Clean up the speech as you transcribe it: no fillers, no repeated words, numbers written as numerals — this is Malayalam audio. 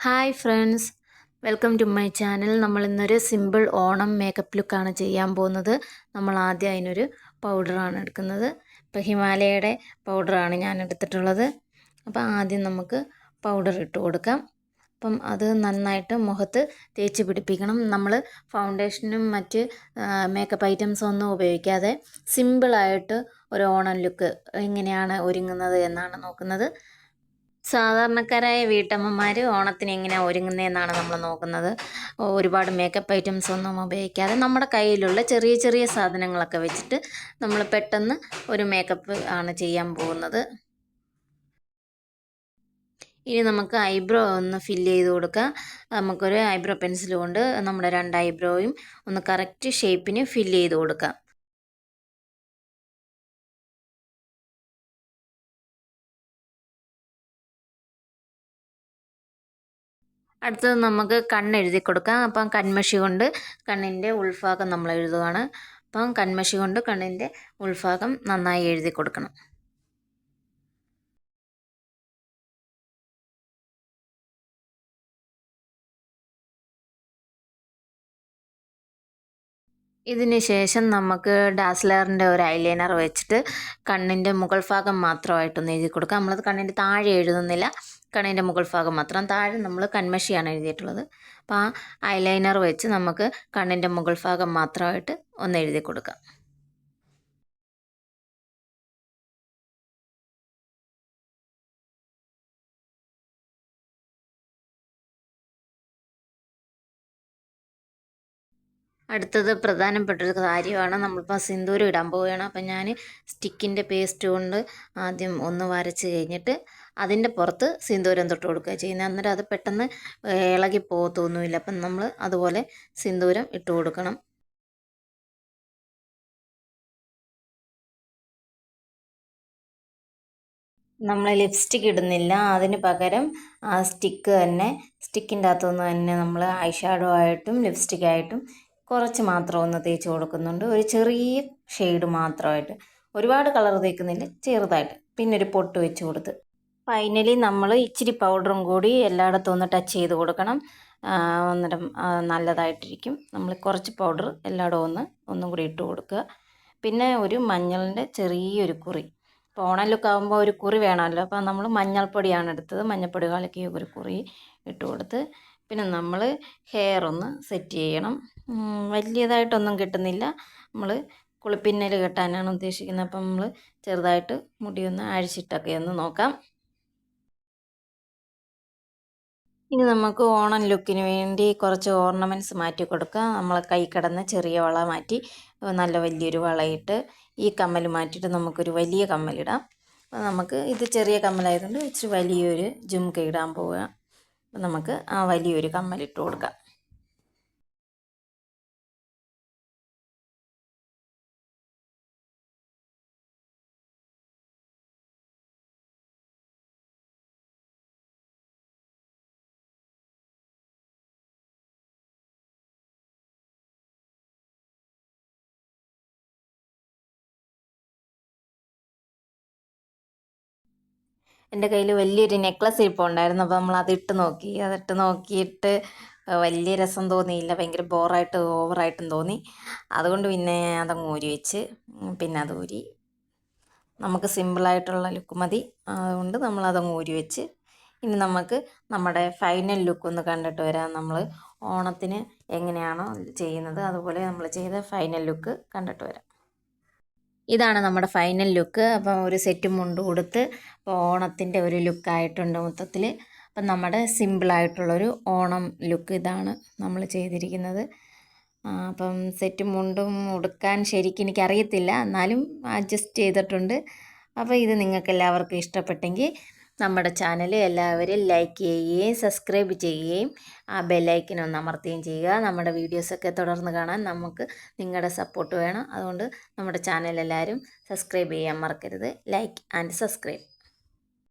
Hi friends, welcome to my channel. നമ്മൾ ഇന്നൊരു സിമ്പിൾ ഓണം മേക്കപ്പ് ലുക്കാണ് ചെയ്യാൻ പോകുന്നത്. നമ്മൾ ആദ്യം അതിനൊരു പൗഡറാണ് എടുക്കുന്നത്. ഇപ്പോൾ ഹിമാലയയുടെ പൗഡറാണ് ഞാൻ എടുത്തിട്ടുള്ളത്. അപ്പോൾ ആദ്യം നമുക്ക് പൗഡർ ഇട്ട് കൊടുക്കാം. അപ്പം അത് നന്നായിട്ട് മുഖത്ത് തേച്ച് പിടിപ്പിക്കണം. നമ്മൾ ഫൗണ്ടേഷനും മറ്റ് മേക്കപ്പ് ഐറ്റംസും ഒന്നും ഉപയോഗിക്കാതെ സിമ്പിളായിട്ട് ഒരു ഓണം ലുക്ക് എങ്ങനെയാണ് ഒരുങ്ങുന്നത് എന്നാണ് നോക്കുന്നത്. സാധാരണക്കാരായ വീട്ടമ്മമാർ ഓണത്തിന് എങ്ങനെയാണ് ഒരുങ്ങുന്നതെന്നാണ് നമ്മൾ നോക്കുന്നത്. ഒരുപാട് മേക്കപ്പ് ഐറ്റംസ് ഒന്നും ഉപയോഗിക്കാതെ നമ്മുടെ കയ്യിലുള്ള ചെറിയ ചെറിയ സാധനങ്ങളൊക്കെ വെച്ചിട്ട് നമ്മൾ പെട്ടെന്ന് ഒരു മേക്കപ്പ് ആണ് ചെയ്യാൻ പോകുന്നത്. ഇനി നമുക്ക് ഐബ്രോ ഒന്ന് ഫില്ല് ചെയ്ത് കൊടുക്കാം. നമുക്കൊരു ഐബ്രോ പെൻസിൽ കൊണ്ട് നമ്മുടെ 2 ഐബ്രോയും ഒന്ന് കറക്റ്റ് ഷേപ്പിന് ഫില്ല് ചെയ്ത് കൊടുക്കാം. അടുത്തത് നമുക്ക് കണ്ണെഴുതി കൊടുക്കാം. അപ്പം കൺമഷി കൊണ്ട് കണ്ണിൻ്റെ ഉൾഭാഗം നമ്മൾ എഴുതുകയാണ്. അപ്പം കൺമഷി കൊണ്ട് കണ്ണിൻ്റെ ഉൾഭാഗം നന്നായി എഴുതി കൊടുക്കണം. ഇതിന് ശേഷം നമുക്ക് ഡാസ്ലറിൻ്റെ ഒരു ഐലൈനർ വെച്ചിട്ട് കണ്ണിൻ്റെ മുകൾ ഭാഗം മാത്രമായിട്ടൊന്ന് എഴുതി കൊടുക്കാം. നമ്മളത് കണ്ണിൻ്റെ താഴെ എഴുതുന്നില്ല, കണ്ണിൻ്റെ മുകൾ ഭാഗം മാത്രം. താഴെ നമ്മൾ കൺമഷിയാണ് എഴുതിയിട്ടുള്ളത്. അപ്പോൾ ആ ഐലൈനർ വെച്ച് നമുക്ക് കണ്ണിൻ്റെ മുകൾ ഭാഗം മാത്രമായിട്ട് ഒന്ന് എഴുതി കൊടുക്കാം. അടുത്തത് പ്രധാനപ്പെട്ടൊരു കാര്യമാണ്. നമ്മളിപ്പോൾ സിന്ദൂരം ഇടാൻ പോവുകയാണ്. അപ്പം ഞാൻ സ്റ്റിക്കിൻ്റെ പേസ്റ്റ് കൊണ്ട് ആദ്യം ഒന്ന് വരച്ച് കഴിഞ്ഞിട്ട് അതിൻ്റെ പുറത്ത് സിന്ദൂരം തൊട്ട് കൊടുക്കുക ചെയ്യുന്നത്. അന്നേരം അത് പെട്ടെന്ന് ഇളകി പോകത്തൊന്നുമില്ല. അപ്പം നമ്മൾ അതുപോലെ സിന്ദൂരം ഇട്ട് കൊടുക്കണം. നമ്മൾ ലിപ്സ്റ്റിക്ക് ഇടുന്നില്ല, അതിന് പകരം ആ സ്റ്റിക്ക് തന്നെ, സ്റ്റിക്കിൻ്റെ അകത്തുനിന്ന് തന്നെ നമ്മൾ ഐ ഷാഡോ ആയിട്ടും ലിപ്സ്റ്റിക്കായിട്ടും കുറച്ച് മാത്രം ഒന്ന് തേച്ച് കൊടുക്കുന്നുണ്ട്. ഒരു ചെറിയ ഷെയ്ഡ് മാത്രമായിട്ട്, ഒരുപാട് കളർ തേക്കുന്നില്ല, ചെറുതായിട്ട്. പിന്നെ ഒരു പൊട്ട് വെച്ച് കൊടുത്ത് ഫൈനലി നമ്മൾ ഇച്ചിരി പൗഡറും കൂടി എല്ലായിടത്തും ഒന്ന് ടച്ച് ചെയ്ത് കൊടുക്കണം. അന്നേരം നല്ലതായിട്ടിരിക്കും. നമ്മൾ കുറച്ച് പൗഡർ എല്ലായിടവും ഒന്നും കൂടി ഇട്ട് കൊടുക്കുക. പിന്നെ ഒരു മഞ്ഞളിൻ്റെ ചെറിയൊരു കുറി. ഇപ്പോൾ ഓണം ലുക്ക് ആകുമ്പോൾ ഒരു കുറി വേണമല്ലോ. അപ്പോൾ നമ്മൾ മഞ്ഞൾപ്പൊടിയാണ് എടുത്തത്. മഞ്ഞൾപ്പൊടി കലക്കി ഒരു കുറി ഇട്ട് കൊടുത്ത് പിന്നെ നമ്മൾ ഹെയർ ഒന്ന് സെറ്റ് ചെയ്യണം. വലിയതായിട്ടൊന്നും കിട്ടുന്നില്ല. നമ്മൾ കുളിപ്പിന്നൽ കെട്ടാനാണ് ഉദ്ദേശിക്കുന്നത്. അപ്പം നമ്മൾ ചെറുതായിട്ട് മുടിയൊന്ന് അഴിച്ചിട്ടൊക്കെ ഒന്ന് നോക്കാം. ഇനി നമുക്ക് ഓണം ലുക്കിന് വേണ്ടി കുറച്ച് ഓർണമെൻറ്റ്സ് മാറ്റി കൊടുക്കാം. നമ്മൾ കൈ കിടന്ന് ചെറിയ വള മാറ്റി നല്ല വലിയൊരു വളയിട്ട് ഈ കമ്മൽ മാറ്റിയിട്ട് നമുക്കൊരു വലിയ കമ്മലിടാം. അപ്പോൾ നമുക്ക് ഇത് ചെറിയ കമ്മലായതുകൊണ്ട് ഇച്ചിരി വലിയൊരു ജുംക ഇടാൻ പോവുക. അപ്പോൾ നമുക്ക് ആ വലിയൊരു കമ്മലിട്ട് കൊടുക്കാം. എൻ്റെ കയ്യിൽ വലിയൊരു നെക്ലസ് ഇരിപ്പുണ്ടായിരുന്നു. അപ്പോൾ നമ്മൾ അതിട്ട് നോക്കി. അതിട്ട് നോക്കിയിട്ട് വലിയ രസം തോന്നിയില്ല, ഭയങ്കര ബോറായിട്ട് ഓവറായിട്ടും തോന്നി. അതുകൊണ്ട് പിന്നെ അതങ്ങ് ഊരി വെച്ച്. പിന്നെ അത് ഊരി, നമുക്ക് സിമ്പിളായിട്ടുള്ള ലുക്ക് മതി. അതുകൊണ്ട് നമ്മളതങ്ങ് ഊരി വെച്ച്. ഇനി നമുക്ക് നമ്മുടെ ഫൈനൽ ലുക്ക് ഒന്ന് കണ്ടിട്ട് വരാം. നമ്മൾ ഓണത്തിന് എങ്ങനെയാണോ ചെയ്യുന്നത് അതുപോലെ നമ്മൾ ചെയ്ത ഫൈനൽ ലുക്ക് കണ്ടിട്ട് വരാം. ഇതാണ് നമ്മുടെ ഫൈനൽ ലുക്ക്. അപ്പം ഒരു സെറ്റ് മുണ്ട് കൊടുത്ത് അപ്പോൾ ഓണത്തിൻ്റെ ഒരു ലുക്കായിട്ടുണ്ട് മൊത്തത്തിൽ. അപ്പം നമ്മുടെ സിമ്പിളായിട്ടുള്ളൊരു ഓണം ലുക്ക് ഇതാണ് നമ്മൾ ചെയ്തിരിക്കുന്നത്. അപ്പം സെറ്റ് മുണ്ടും ഉടുക്കാൻ ശരിക്കും എനിക്കറിയത്തില്ല, എന്നാലും അഡ്ജസ്റ്റ് ചെയ്തിട്ടുണ്ട്. അപ്പോൾ ഇത് നിങ്ങൾക്ക് എല്ലാവർക്കും ഇഷ്ടപ്പെട്ടെങ്കിൽ നമ്മുടെ ചാനൽ എല്ലാവരും ലൈക്ക് ചെയ്യുകയും സബ്സ്ക്രൈബ് ചെയ്യുകയും ആ ബെല്ലൈക്കൻ ഒന്ന് അമർത്തുകയും ചെയ്യുക. നമ്മുടെ വീഡിയോസൊക്കെ തുടർന്ന് കാണാൻ നമുക്ക് നിങ്ങളുടെ സപ്പോർട്ട് വേണം. അതുകൊണ്ട് നമ്മുടെ ചാനൽ എല്ലാവരും സബ്സ്ക്രൈബ് ചെയ്യാൻ മറക്കരുത്. Like and subscribe.